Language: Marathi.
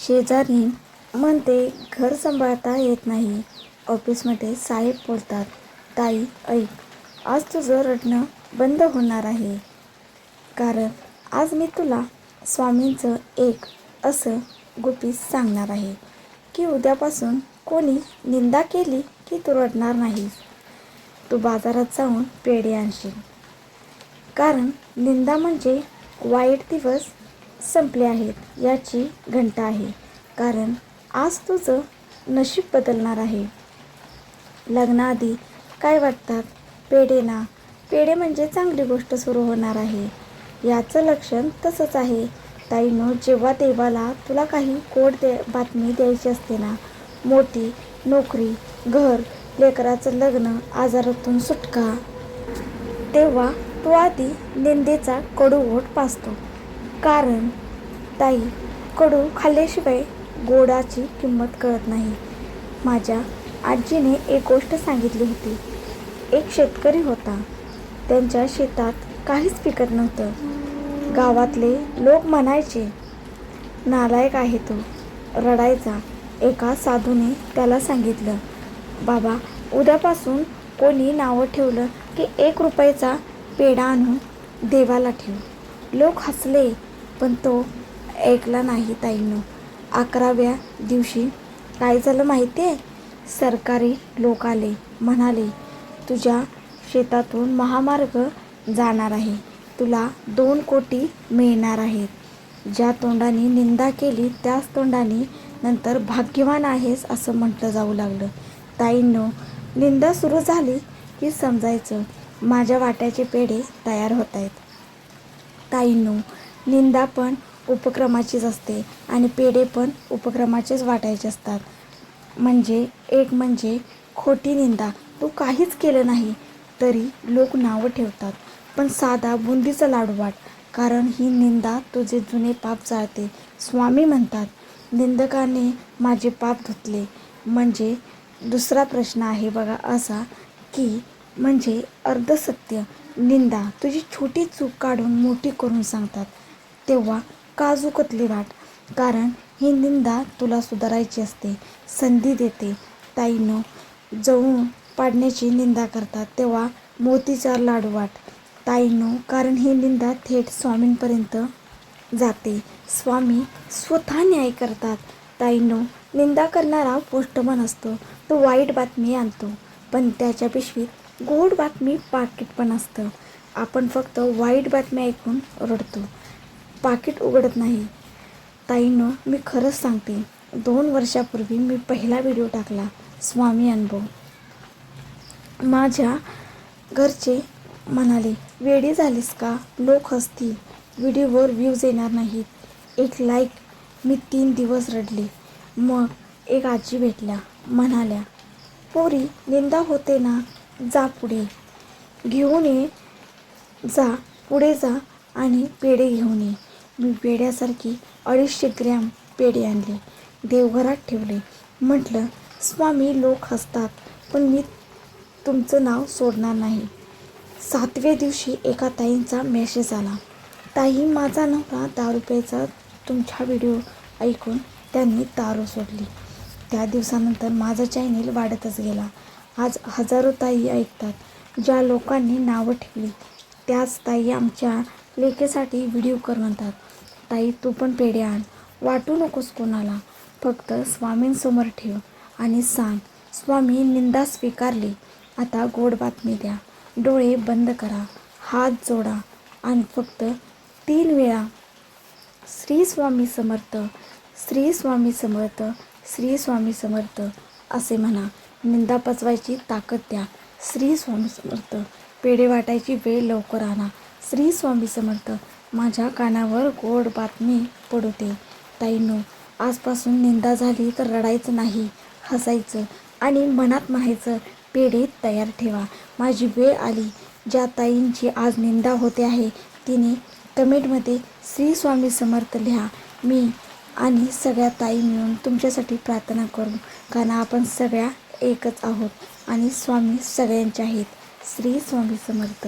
शेजारी म्हणते घर सांभाळता येत नाही. ऑफिसमध्ये साहेब बोलतात, ताई ऐक, आज तुझं रडणं बंद होणार आहे. कारण आज मी तुला स्वामींचं एक असं गुपित सांगणार आहे की उद्यापासून कोणी निंदा केली की तू रडणार नाहीस. तू बाजारात जाऊन पेढे आणशील. कारण निंदा म्हणजे वाईट दिवस संपले आहेत याची घंटा आहे. कारण आज तुझं नशीब बदलणार आहे. लग्नाआधी काय वाटतात? पेढे ना. पेढे म्हणजे चांगली गोष्ट सुरू होणार आहे. याचं लक्षण तसंच आहे. ताईनो, जेव्हा देवाला तुला काही गोड बातमी द्यायची असते ना, मोठी नोकरी, घर, लेकराचं लग्न, आजारातून सुटका, तेव्हा तो आधी निंदेचा कडू ओठ पाजतो. कारण ताई, कडू खाल्ल्याशिवाय गोडाची किंमत कळत नाही. माझ्या आजीने एक गोष्ट सांगितली होती. एक शेतकरी होता. त्यांच्या शेतात काहीच पिकत नव्हतं. गावातले लोक म्हणायचे, नालायक आहे तो. रडायचा. एका साधूने त्याला सांगितलं, बाबा, उद्यापासून कोणी नावं ठेवलं की 1 रुपयाचा पेढा आणून देवाला ठेव. लोक हसले, पण तो ऐकला नाही. ताईंनो, 11व्या दिवशी काय झालं माहिती आहे? सरकारी लोक आले. म्हणाले, तुझ्या शेतातून महामार्ग जाणार आहे. तुला 2 कोटी मिळणार आहेत. ज्या तोंडाने निंदा केली त्याच तोंडाने नंतर भाग्यवान आहेस असं म्हटलं जाऊ लागलं. ताईंनो, निंदा सुरू झाली की समजायचं माझ्या वाट्याचे पेढे तयार होत आहेत. ताईंनो, निंदा पण उपक्रमाचीच असते आणि पेढे पण उपक्रमाचेच वाटायचे असतात. म्हणजे खोटी निंदा. तू काहीच केलं नाही तरी लोक नावं ठेवतात. पण साधा बुंदीचा लाडू वाट. कारण ही निंदा तुझे जुने पाप जाळते. स्वामी म्हणतात, निंदकाने माझे पाप धुतले. म्हणजे दुसरा प्रश्न आहे बघा असा की म्हणजे अर्धसत्य. निंदा तुझी छोटी चूक काढून मोठी करून सांगतात. तेव्हा काजूकतली वाट. कारण ही निंदा तुला सुधारायची असते, संधी देते. ताईंनो, जळून पाडण्याची निंदा करतात तेव्हा मोतीचार लाडू वाट. ताईंनो, कारण ही निंदा थेट स्वामींपर्यंत जाते. स्वामी स्वतः न्याय करतात. ताईंनो, निंदा करणारा पोस्टमन असतो. तो वाईट बातमी आणतो, पण त्याच्या पिशवीत गोड बातमी पाकिट पण असतं. आपण फक्त वाईट बातमी ऐकून रडतो, पाकिट उघडत नाही. ताईंनो, मी खरंच सांगते, 2 वर्षापूर्वी मी पहिला व्हिडिओ टाकला, स्वामी अनुभव. माझ्या घरचे म्हणाले, वेडी झालीस का? लोक हसतील, व्हिडिओवर व्ह्यूज येणार नाहीत, 1 लाईक. मी 3 दिवस रडले. मग एक आजी भेटल्या. म्हणाल्या, पोरी, निंदा होते ना, जा पुढे घेऊन ये. पुढे जा आणि पेढे घेऊन ये. मी पेढ्यासारखी 250 ग्रॅम पेढे आणले, देवघरात ठेवले. म्हटलं, स्वामी, लोक हसतात पण मी तुमचं नाव सोडणार नाही. 7व्या दिवशी एका ताईंचा मेसेज आला, ताई, माझा नवरा दारू प्यायचा. तुमचा व्हिडिओ ऐकून त्यांनी दारू सोडली. त्या दिवसानंतर माझा चॅनेल वाढतच गेला. आज हजारो ताई ऐकतात. ज्या लोकांनी नावं ठेवली त्याच ताई आमच्या लेकीसाठी व्हिडिओ कर म्हणतात. ताई, तू पण पेढे आण, वाटू नकोस कोणाला. फक्त स्वामींसमोर ठेव आणि सांग, स्वामी, निंदा स्वीकारली. आता गोड बातमी द्या. डोळे बंद करा, हात जोडा आणि फक्त 3 वेळा श्री स्वामी समर्थ, श्री स्वामी समर्थ, श्री स्वामी समर्थ असे म्हणा. निंदा पचवायची ताकद द्या, श्री स्वामी समर्थ. पेढे वाटायची वेळ लवकर आणा, श्री स्वामी समर्थ. माझ्या कानावर गोड बातमी पडू दे. ताईंनो, आजपासून निंदा झाली तर रडायचं नाही, हसायचं आणि मनात म्हणायचं, पेढे तयार ठेवा, माझी वेळ आली. ज्या ताईंची आज निंदा होते आहे तिने कमेंटमध्ये श्री स्वामी समर्थ लिहा. मी आणि सगळ्या ताई मिळून तुमच्यासाठी प्रार्थना करू. कारण आपण सगळ्या एकच आहोत आणि स्वामी सगळ्यांचे आहेत. श्री स्वामी समर्थ.